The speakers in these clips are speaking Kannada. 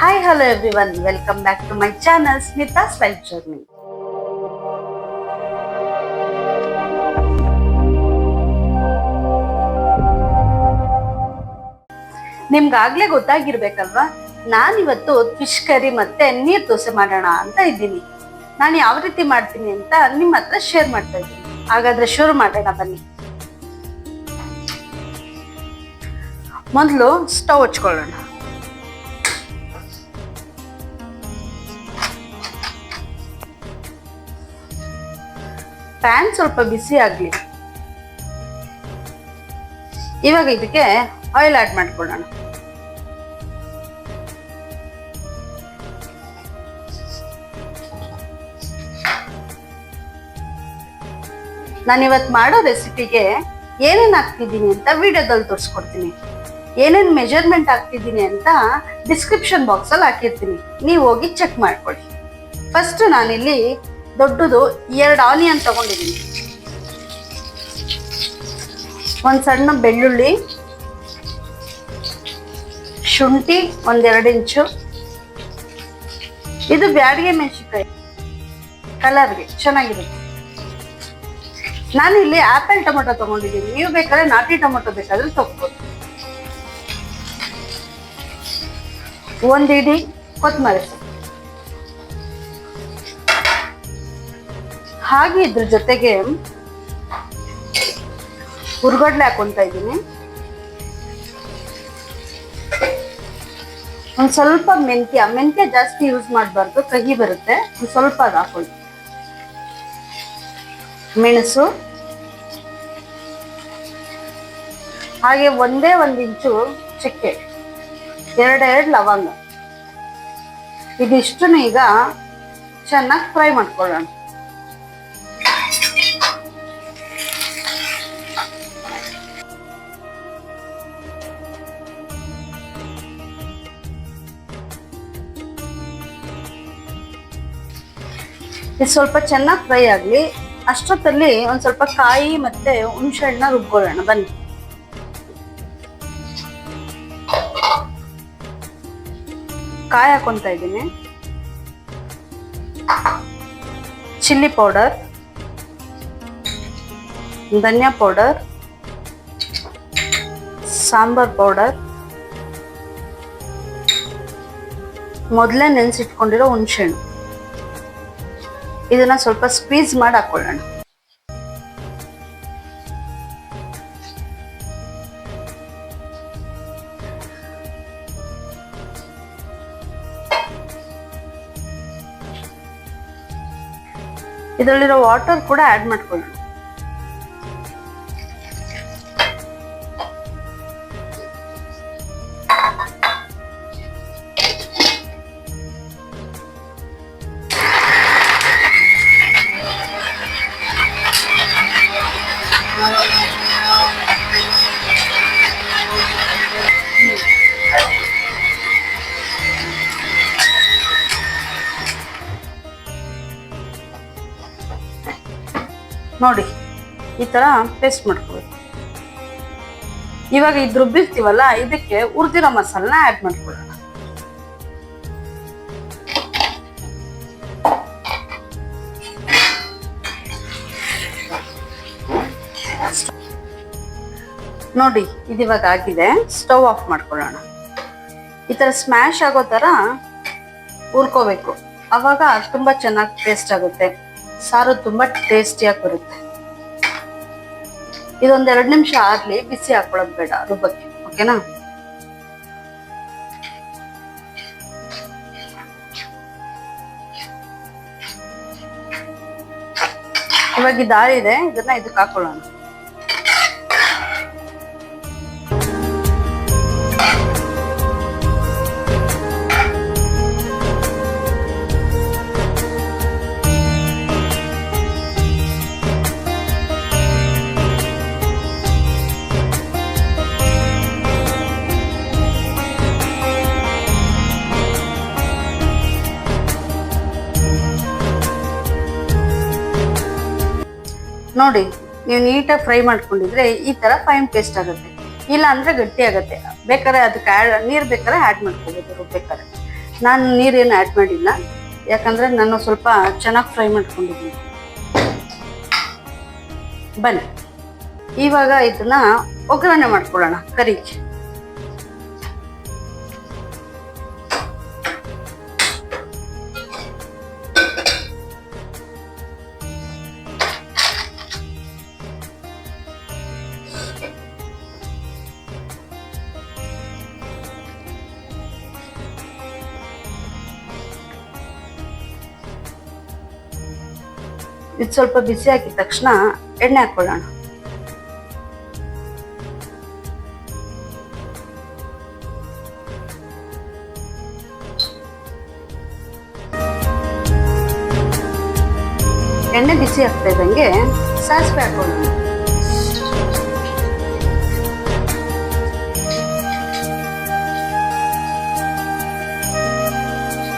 Hi, hello everyone. Welcome back to my channel, Smita's Life Journey. ನಿಮ್ಗಾಗ್ಲೇ ಗೊತ್ತಾಗಿರ್ಬೇಕಲ್ವಾ, ನಾನಿವತ್ತು ಫಿಶ್ ಕರಿ ಮತ್ತೆ ನೀರ್ ದೋಸೆ ಮಾಡೋಣ ಅಂತ ಇದ್ದೀನಿ. ನಾನು ಯಾವ ರೀತಿ ಮಾಡ್ತೀನಿ ಅಂತ ನಿಮ್ಮ ಹತ್ರ ಶೇರ್ ಮಾಡ್ತಾ ಇದ್ದೀನಿ. ಹಾಗಾದ್ರೆ ಶುರು ಮಾಡೋಣ ಬನ್ನಿ. ಮೊದಲು ಸ್ಟವ್ ಹಚ್ಕೊಳ್ಳೋಣ. ಪ್ಯಾನ್ ಸ್ವಲ್ಪ ಬಿಸಿ ಆಗ್ಲಿ. ಇವಾಗ ಇದಕ್ಕೆ ಆಯಿಲ್ ಆಡ್ ಮಾಡ್ಕೊಳ್ಳೋಣ. ನಾನಿವತ್ತು ಮಾಡೋ ರೆಸಿಪಿಗೆ ಏನೇನು ಹಾಕ್ತಿದ್ದೀನಿ ಅಂತ ವಿಡಿಯೋದಲ್ಲಿ ತೋರಿಸ್ಕೊಡ್ತೀನಿ. ಏನೇನು ಮೆಜರ್ಮೆಂಟ್ ಹಾಕ್ತಿದ್ದೀನಿ ಅಂತ ಡಿಸ್ಕ್ರಿಪ್ಷನ್ ಬಾಕ್ಸಲ್ಲಿ ಹಾಕಿರ್ತೀನಿ, ನೀವು ಹೋಗಿ ಚೆಕ್ ಮಾಡ್ಕೊಳ್ಳಿ. ಫಸ್ಟ್ ನಾನಿಲ್ಲಿ ದೊಡ್ಡದು 2 ಆನಿಯನ್ ತಗೊಂಡಿದ್ದೀನಿ, ಒಂದು ಸಣ್ಣ ಬೆಳ್ಳುಳ್ಳಿ, ಶುಂಠಿ 1-2 ಇಂಚು, ಇದು ಬ್ಯಾಡಿಗೆ ಮೆಣಸಿನಕಾಯಿ ಕಲರ್ಗೆ ಚೆನ್ನಾಗಿರುತ್ತೆ. ನಾನಿಲ್ಲಿ ಆಪಲ್ ಟೊಮೆಟೊ ತಗೊಂಡಿದ್ದೀನಿ, ನೀವು ಬೇಕಾದ್ರೆ ನಾಟಿ ಟೊಮೆಟೊ ಬೇಕಾದ್ರೆ ತಗೋಬಹುದು. 1 ಇಡಿ ಕೊತ್ತಂಬರಿ, ಹಾಗೆ ಇದ್ರ ಜೊತೆಗೆ ಹುರ್ಗಡ್ಲೆ ಹಾಕೊಂತ ಇದ್ದೀನಿ. ಒಂದು ಸ್ವಲ್ಪ ಮೆಂತ್ಯ ಜಾಸ್ತಿ ಯೂಸ್ ಮಾಡಬಾರ್ದು, ಕಹಿ ಬರುತ್ತೆ. ಒಂದು ಸ್ವಲ್ಪ ಅದು ಹಾಕೊಳ್ಳಿ. ಮೆಣಸು, ಹಾಗೆ 1 ಇಂಚು ಚಕ್ಕೆ, 2 ಲವಂಗ. ಇದಿಷ್ಟನ್ನು ಈಗ ಚೆನ್ನಾಗಿ ಫ್ರೈ ಮಾಡ್ಕೊಳ್ಳೋಣ. ಇದು ಸ್ವಲ್ಪ ಚೆನ್ನಾಗಿ ಫ್ರೈ ಆಗಲಿ. ಅಷ್ಟೊತ್ತಲ್ಲಿ ಒಂದು ಸ್ವಲ್ಪ ಕಾಯಿ ಮತ್ತೆ ಹುಣಸೆ ಹಣ್ಣನ್ನ ರುಬ್ಕೊಳ್ಳೋಣ ಬನ್ನಿ. ಕಾಯಿ ಹಾಕೊಂತ ಇದ್ದೀನಿ, ಚಿಲ್ಲಿ ಪೌಡರ್, ಧನಿಯಾ ಪೌಡರ್, ಸಾಂಬಾರ್ ಪೌಡರ್, ಮೊದಲೇ ನೆನೆಸಿಟ್ಕೊಂಡಿರೋ ಹುಣಸೆ ಹಣ್ಣು, ಇದನ್ನ ಸ್ವಲ್ಪ ಸ್ಕ್ವೀಸ್ ಮಾಡಿ ಹಾಕೊಳ್ಳೋಣ. ಇದರಲ್ಲಿರೋ ವಾಟರ್ ಕೂಡ ಆಡ್ ಮಾಡ್ಕೊಳ್ಳೋಣ. ನೋಡಿ, ಈ ತರ ಪೇಸ್ಟ್ ಮಾಡ್ಕೋಬೇಕು. ಇವಾಗ ಇದು ರುಬ್ಬಿರ್ತೀವಲ್ಲ, ಇದಕ್ಕೆ ಹುರಿದಿರೋ ಮಸಾಲನ ಆಡ್ ಮಾಡ್ಕೊಳ್ಳೋಣ. ನೋಡಿ, ಇದಿವಾಗ ಆಗಿದೆ. ಸ್ಟವ್ ಆಫ್ ಮಾಡ್ಕೊಳ್ಳೋಣ. ಈ ತರ ಸ್ಮ್ಯಾಶ್ ಆಗೋ ತರ ಹುರ್ಕೋಬೇಕು, ಅವಾಗ ತುಂಬಾ ಚೆನ್ನಾಗಿ ಟೇಸ್ಟ್ ಆಗುತ್ತೆ. ಸಾರು ತುಂಬಾ ಟೇಸ್ಟಿಯಾಗಿ ಬರುತ್ತೆ. ಇದೊಂದ್ 2 ನಿಮಿಷ ಆಗ್ಲಿ, ಬಿಸಿ ಹಾಕೊಳ್ಳೋದು ಬೇಡ ರುಬ್ಬಕ್ಕೆ, ಓಕೆನಾ? ಇವಾಗ ಇದಾಗಿದೆ, ಇದನ್ನ ಇದಕ್ಕೆ ಹಾಕೊಳ್ಳೋಣ. ನೋಡಿ, ನೀವು ನೀಟಾಗಿ ಫ್ರೈ ಮಾಡ್ಕೊಂಡಿದ್ರೆ ಈ ತರ ಫೈನ್ ಪೇಸ್ಟ್ ಆಗುತ್ತೆ. ಇಲ್ಲ ಅಂದ್ರೆ ಗಟ್ಟಿ ಆಗುತ್ತೆ. ಬೇಕಾದ್ರೆ ಅದಕ್ಕೆ ನೀರು ಬೇಕಾದ್ರೆ ಆಡ್ ಮಾಡ್ಕೋಬಹುದು ರುಬ್ಬೇಕಾದ್ರೆ. ನಾನು ನೀರೇನು ಆ್ಯಡ್ ಮಾಡಿಲ್ಲ, ಯಾಕಂದರೆ ನಾನು ಸ್ವಲ್ಪ ಚೆನ್ನಾಗಿ ಫ್ರೈ ಮಾಡ್ಕೊಂಡಿದ್ದೀನಿ. ಬನ್ನಿ ಇವಾಗ ಇದನ್ನ ಒಗ್ಗರಣೆ ಮಾಡ್ಕೊಳ್ಳೋಣ ಕರಿಗೆ. ಇದು ಸ್ವಲ್ಪ ಬಿಸಿ ಹಾಕಿದ ತಕ್ಷಣ ಎಣ್ಣೆ ಹಾಕೊಳ್ಳೋಣ. ಎಣ್ಣೆ ಬಿಸಿ ಆಗ್ತಾ ಇದ್ದಂಗೆ ಸಾಸಿವೆ ಹಾಕೊಳ್ಳೋಣ.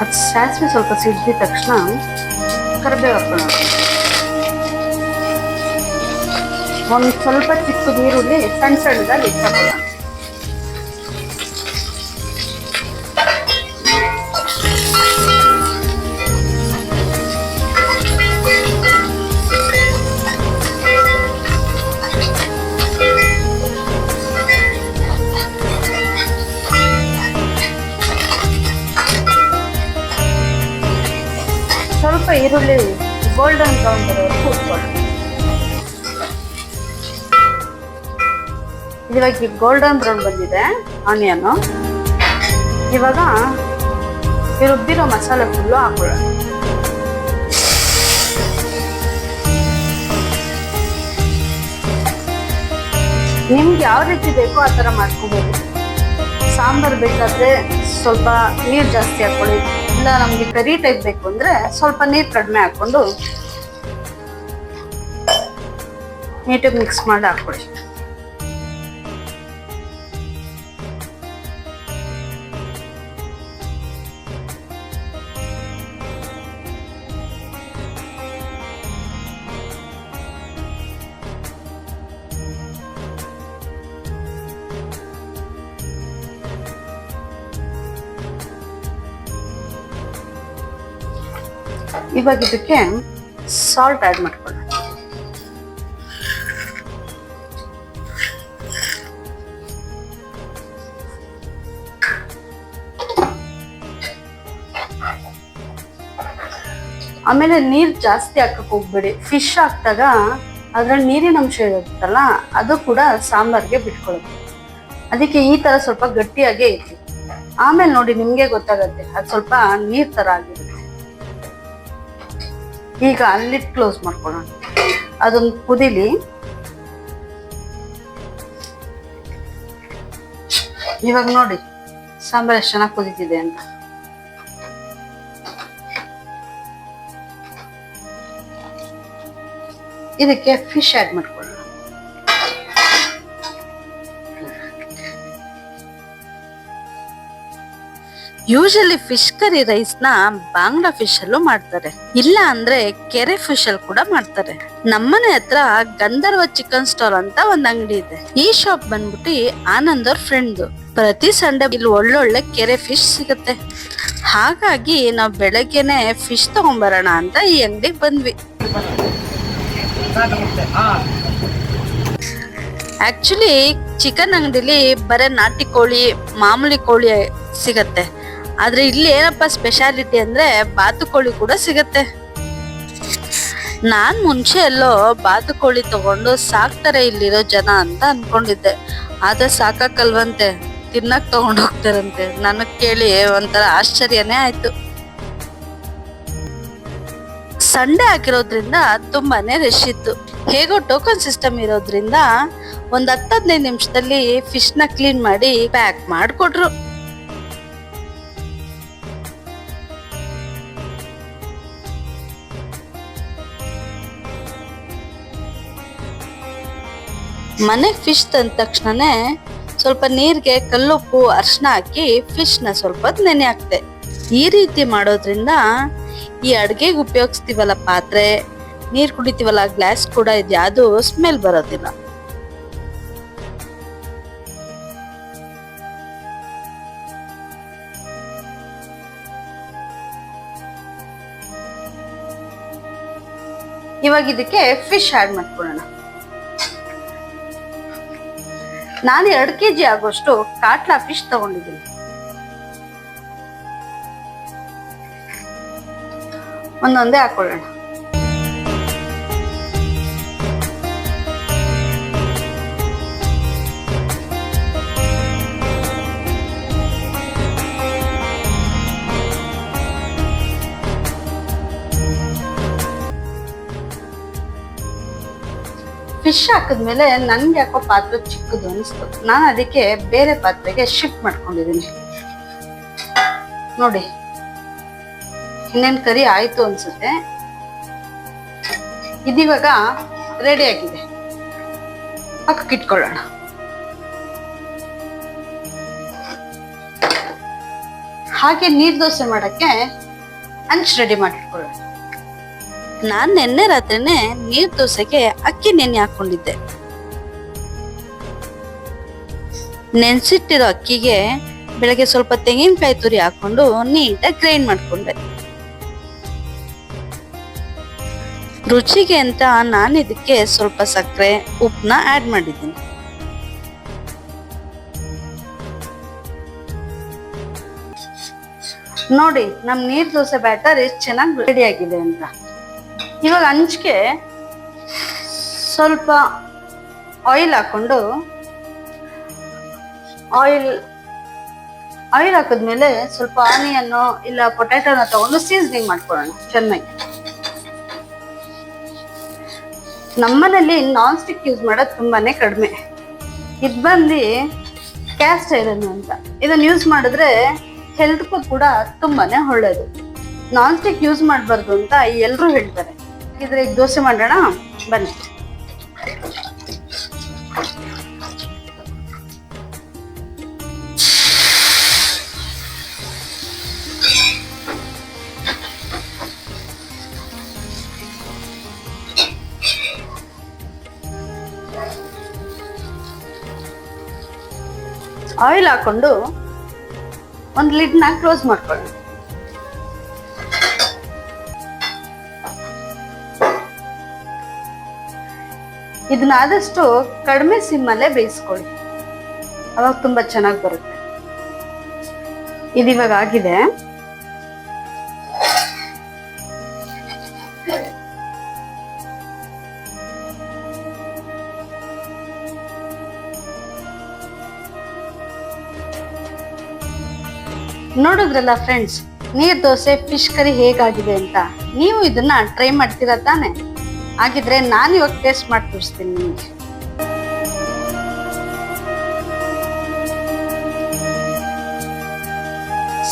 ಅದು ಸಾಸಿವೆ ಸ್ವಲ್ಪ ಸಿಡಿದ ತಕ್ಷಣ ಕರಿಬೇವು ಹಾಕೊಳ್ಳೋಣ. ಒಂದು ಸ್ವಲ್ಪ ಚಿಕ್ಕ ಈರುಳ್ಳಿ ಸಣ್ಣ ಸಣ್ಣದಾಗಿ ಇಟ್ಕೊಳ್ಳೋಣ. ಸ್ವಲ್ಪ ಈರುಳ್ಳಿ ಗೋಲ್ಡನ್ ಬ್ರೌನ್ ಬರೋವರೆಗೂ ಹುರ್ಕೊಳ್ಳೋಣ. ಇವಾಗ ಗೋಲ್ಡನ್ ಬ್ರೌನ್ ಬಂದಿದೆ ಆನಿಯನ್ನು. ಇವಾಗ ರುಬ್ಬಿರೋ ಮಸಾಲೆ ಫುಲ್ಲು ಹಾಕೊಳ್ಳೋಣ. ನಿಮ್ಗೆ ಯಾವ ರೀತಿ ಬೇಕೋ ಆ ಥರ ಮಾಡ್ಕೋಬೋದು. ಸಾಂಬಾರು ಬೇಕಾದರೆ ಸ್ವಲ್ಪ ನೀರು ಜಾಸ್ತಿ ಹಾಕೊಳ್ಳಿ, ಇಲ್ಲ ನಮಗೆ ಕರಿ ಟೈಪ್ ಬೇಕು ಅಂದರೆ ಸ್ವಲ್ಪ ನೀರು ಕಡಿಮೆ ಹಾಕ್ಕೊಂಡು ನೀಟಾಗಿ ಮಿಕ್ಸ್ ಮಾಡಿ ಹಾಕೊಳ್ಳಿ. ಇವಾಗ ಇದಕ್ಕೆ ಸಾಲ್ಟ್ ಆ್ಯಡ್ ಮಾಡ್ಕೊಳ್ಳೋಣ. ಆಮೇಲೆ ನೀರು ಜಾಸ್ತಿ ಹಾಕಕ್ಕೆ ಹೋಗ್ಬೇಡಿ. ಫಿಶ್ ಹಾಕಿದಾಗ ಅದ್ರಲ್ಲಿ ನೀರಿನ ಅಂಶ ಇರುತ್ತಲ್ಲ, ಅದು ಕೂಡ ಸಾಂಬಾರ್ಗೆ ಬಿಟ್ಕೊಳ್ಳುತ್ತೆ. ಅದಕ್ಕೆ ಈ ಥರ ಸ್ವಲ್ಪ ಗಟ್ಟಿಯಾಗೇ ಇತ್ತು. ಆಮೇಲೆ ನೋಡಿ ನಿಮಗೆ ಗೊತ್ತಾಗತ್ತೆ ಅದು ಸ್ವಲ್ಪ ನೀರು ಥರ ಆಗಿರುತ್ತೆ. ಈಗ ಲಿಡ್ ಕ್ಲೋಸ್ ಮಾಡ್ಕೊಳ್ಳೋಣ. ಅದೊಂದು ಕುದಿಲಿ. ಇವಾಗ ನೋಡಿ ಸಾಂಬಾರು ಎಷ್ಟು ಚೆನ್ನಾಗಿ ಕುದೀತಿದೆ ಅಂತ. ಇದಕ್ಕೆ ಫಿಶ್ ಆ್ಯಡ್ ಮಾಡ್ಕೊಳ್ಳೋಣ. ಯೂಶಲಿ ಫಿಶ್ ಕರಿ ರೈಸ್ ನ ಬಾಂಗ್ಲಾ ಫಿಶ್ ಅಲ್ಲೂ ಮಾಡ್ತಾರೆ, ಇಲ್ಲ ಅಂದ್ರೆ ಕೆರೆ ಫಿಶ್ ಅಲ್ಲಿ ಕೂಡ ಮಾಡ್ತಾರೆ. ನಮ್ಮನೆ ಹತ್ರ ಗಂಧರ್ವ ಚಿಕನ್ ಸ್ಟಾಲ್ ಅಂತ ಒಂದ್ ಅಂಗಡಿ ಇದೆ. ಈ ಶಾಪ್ ಬಂದ್ಬಿಟ್ಟು ಆನಂದ್ ಅವ್ರ ಫ್ರೆಂಡ್. ಪ್ರತಿ ಸಂಡೆ ಇಲ್ಲಿ ಒಳ್ಳೊಳ್ಳೆ ಕೆರೆ ಫಿಶ್ ಸಿಗುತ್ತೆ. ಹಾಗಾಗಿ ನಾವು ಬೆಳಗ್ಗೆನೆ ಫಿಶ್ ತಗೊಂಡ್ಬರೋಣ ಅಂತ ಈ ಅಂಗಡಿಗೆ ಬಂದ್ವಿ. ಆಕ್ಚುಲಿ ಚಿಕನ್ ಅಂಗಡಿಲಿ ಬರೀ ನಾಟಿ ಕೋಳಿ, ಮಾಮೂಲಿ ಕೋಳಿ ಸಿಗತ್ತೆ. ಆದ್ರೆ ಇಲ್ಲಿ ಏನಪ್ಪ ಸ್ಪೆಷಾಲಿಟಿ ಅಂದ್ರೆ ಬಾತುಕೋಳಿ ಕೂಡ ಸಿಗತ್ತೆ. ನಾನ್ ಮುಂಚೆ ಎಲ್ಲೋ ಬಾತುಕೋಳಿ ತಗೊಂಡು ಸಾಕ್ತಾರೆ ಇಲ್ಲಿರೋ ಜನ ಅಂತ ಅನ್ಕೊಂಡಿದ್ದೆ. ಆದ್ರೆ ಸಾಕಲ್ವಂತೆ, ತಿನ್ನಕ್ ತಗೊಂಡು ಹೋಗ್ತಾರಂತೆ. ನನಗ್ ಕೇಳಿ ಒಂಥರ ಆಶ್ಚರ್ಯನೇ ಆಯ್ತು. ಸಂಡೆ ಆಗಿರೋದ್ರಿಂದ ತುಂಬಾನೇ ರಶ್ ಇತ್ತು. ಹೇಗೋ ಟೋಕನ್ ಸಿಸ್ಟಮ್ ಇರೋದ್ರಿಂದ ಒಂದ್ 10-15 ನಿಮಿಷದಲ್ಲಿ ಫಿಶ್ ನ ಕ್ಲೀನ್ ಮಾಡಿ ಪ್ಯಾಕ್ ಮಾಡಿಕೊಟ್ರು. ಮನೆಗೆ ಫಿಶ್ ತಂದ ತಕ್ಷಣನೇ ಸ್ವಲ್ಪ ನೀರಿಗೆ ಕಲ್ಲುಪ್ಪು ಅರಿಶಿನ ಹಾಕಿ ಫಿಶ್ ನ ಸ್ವಲ್ಪ ನೆನೆ ಹಾಕ್ತೆ. ಈ ರೀತಿ ಮಾಡೋದ್ರಿಂದ ಈ ಅಡ್ಗೆಗೆ ಉಪಯೋಗಿಸ್ತೀವಲ್ಲ ಪಾತ್ರೆ, ನೀರ್ ಕುಡಿತೀವಲ್ಲ ಗ್ಲಾಸ್ ಕೂಡ ಇದ್ಯಾವುದು ಸ್ಮೆಲ್ ಬರೋದಿಲ್ಲ. ಇವಾಗ ಇದಕ್ಕೆ ಫಿಶ್ ಆಡ್ ಮಾಡ್ಕೊಳ್ಳೋಣ. ನಾನು 2 kg ಆಗೋಷ್ಟು ಕಾಟ್ಲಾ ಫಿಶ್ ತಗೊಂಡಿದ್ದೀನಿ. ಒಂದೊಂದೇ ಹಾಕೊಳ್ಳೋಣ. ಫಿಶ್ ಹಾಕಿದ್ಮೇಲೆ ನನ್ಗೆ ಯಾಕೋ ಪಾತ್ರೆ ಚಿಕ್ಕದು ಅನಿಸ್ತು. ನಾನು ಅದಕ್ಕೆ ಬೇರೆ ಪಾತ್ರೆಗೆ ಶಿಫ್ಟ್ ಮಾಡ್ಕೊಂಡಿದ್ದೀನಿ. ನೋಡಿ, ಇನ್ನೇನು ಕರಿ ಆಯ್ತು ಅನ್ಸುತ್ತೆ. ಇದಿವಾಗ ರೆಡಿ ಆಗಿದೆ. ಪಕ್ಕಕ್ಕೆ ಇಟ್ಕೊಳ್ಳೋಣ. ಹಾಗೆ ನೀರ್ ದೋಸೆ ಮಾಡಕ್ಕೆ ಹಂಚ್ ರೆಡಿ ಮಾಡಿಟ್ಕೊಳ್ಳೋಣ. ನಾನ್ ನಿನ್ನೆ ರಾತ್ರಿನೇ ನೀರ್ ದೋಸೆಗೆ ಅಕ್ಕಿ ನೆನೆ ಹಾಕೊಂಡಿದ್ದೆ. ನೆನ್ಸಿಟ್ಟಿರೋ ಅಕ್ಕಿಗೆ ಬೆಳಗ್ಗೆ ಸ್ವಲ್ಪ ತೆಂಗಿನಕಾಯಿ ತುರಿ ಹಾಕೊಂಡು ನೀಟಾಗಿ ಗ್ರೈಂಡ್ ಮಾಡ್ಕೊಂಡೆ. ರುಚಿಗೆ ಅಂತ ನಾನು ಇದಕ್ಕೆ ಸ್ವಲ್ಪ ಸಕ್ಕರೆ ಉಪ್ಪನ್ನ ಆಡ್ ಮಾಡಿದ್ದೀನಿ. ನೋಡಿ, ನಮ್ ನೀರ್ ದೋಸೆ ಬ್ಯಾಟರ್ ಎಷ್ಟು ಚೆನ್ನಾಗಿ ರೆಡಿ ಆಗಿದೆ ಅಂತ. ಇವಾಗ ಹಂಚಿಗೆ ಸ್ವಲ್ಪ ಆಯಿಲ್ ಹಾಕೊಂಡು ಆಯಿಲ್ ಹಾಕಿದ್ಮೇಲೆ ಸ್ವಲ್ಪ ಆನಿಯನ್ನು ಇಲ್ಲ ಪೊಟ್ಯಾಟೋನ ತಗೊಂಡು ಸೀಸನಿಂಗ್ ಮಾಡ್ಕೊಳ್ಳೋಣ ಚೆನ್ನಾಗಿ. ನಮ್ಮನೇಲಿ ನಾನ್ ಸ್ಟಿಕ್ ಯೂಸ್ ಮಾಡೋದು ತುಂಬಾನೇ ಕಡಿಮೆ. ಇದು ಬಂದು ಕ್ಯಾಸ್ಟ್ ಐರನ್ ಅಂತ. ಇದನ್ನ ಯೂಸ್ ಮಾಡಿದ್ರೆ ಹೆಲ್ತ್ಗೂ ಕೂಡ ತುಂಬಾನೇ ಒಳ್ಳೇದು. ನಾನ್ ಸ್ಟಿಕ್ ಯೂಸ್ ಮಾಡಬಾರ್ದು ಅಂತ ಎಲ್ಲರೂ ಹೇಳ್ತಾರೆ. ಇದ್ರೆ ಈಗ ದೋಸೆ ಮಾಡೋಣ ಬನ್ನಿ. ಆಯಿಲ್ ಹಾಕೊಂಡು ಒಂದು ಲಿಡ್ನ ಕ್ಲೋಸ್ ಮಾಡ್ಕೊಳ್ಳೋಣ. ಇದನ್ನ ಆದಷ್ಟು ಕಡಿಮೆ ಸಿಮ್ಮಲ್ಲೇ ಬೇಯಿಸ್ಕೊಳ್ಳಿ, ಅವಾಗ ತುಂಬಾ ಚೆನ್ನಾಗಿ ಬರುತ್ತೆ. ಇದಿವಾಗ ಆಗಿದೆ. ನೋಡಿದ್ರಲ್ಲ ಫ್ರೆಂಡ್ಸ್, ನೀರ್ ದೋಸೆ ಫಿಶ್ ಕರಿ ಹೇಗಾಗಿದೆ ಅಂತ. ನೀವು ಇದನ್ನ ಟ್ರೈ ಮಾಡ್ತೀರಾ ತಾನೆ? ಹಾಗಿದ್ರೆ ನಾನು ಇವಾಗ ಟೇಸ್ಟ್ ಮಾಡಿ ತೋರಿಸ್ತೀನಿ ನಿಮಗೆ.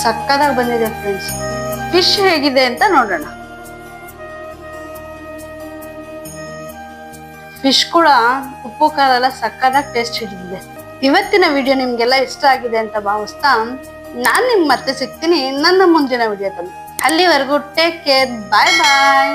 ಸಕ್ಕತ್ತಾಗಿ ಬಂದಿದೆ ಫ್ರೆಂಡ್ಸ್. ಫಿಶ್ ಹೇಗಿದೆ ಅಂತ ನೋಡೋಣ. ಫಿಶ್ ಕೂಡ ಉಪ್ಪು ಖಾರ ಎಲ್ಲ ಸಕ್ಕತ್ತಾಗಿ ಟೇಸ್ಟ್ ಹಿಡಿದಿದೆ. ಇವತ್ತಿನ ವಿಡಿಯೋ ನಿಮ್ಗೆಲ್ಲ ಇಷ್ಟ ಆಗಿದೆ ಅಂತ ಭಾವಿಸ್ತಾ ನಾನು ನಿಮ್ಗೆ ಮತ್ತೆ ಸಿಗ್ತೀನಿ ನನ್ನ ಮುಂದಿನ ವಿಡಿಯೋದಲ್ಲಿ. ಅಲ್ಲಿವರೆಗೂ ಟೇಕ್ ಕೇರ್, ಬಾಯ್ ಬಾಯ್.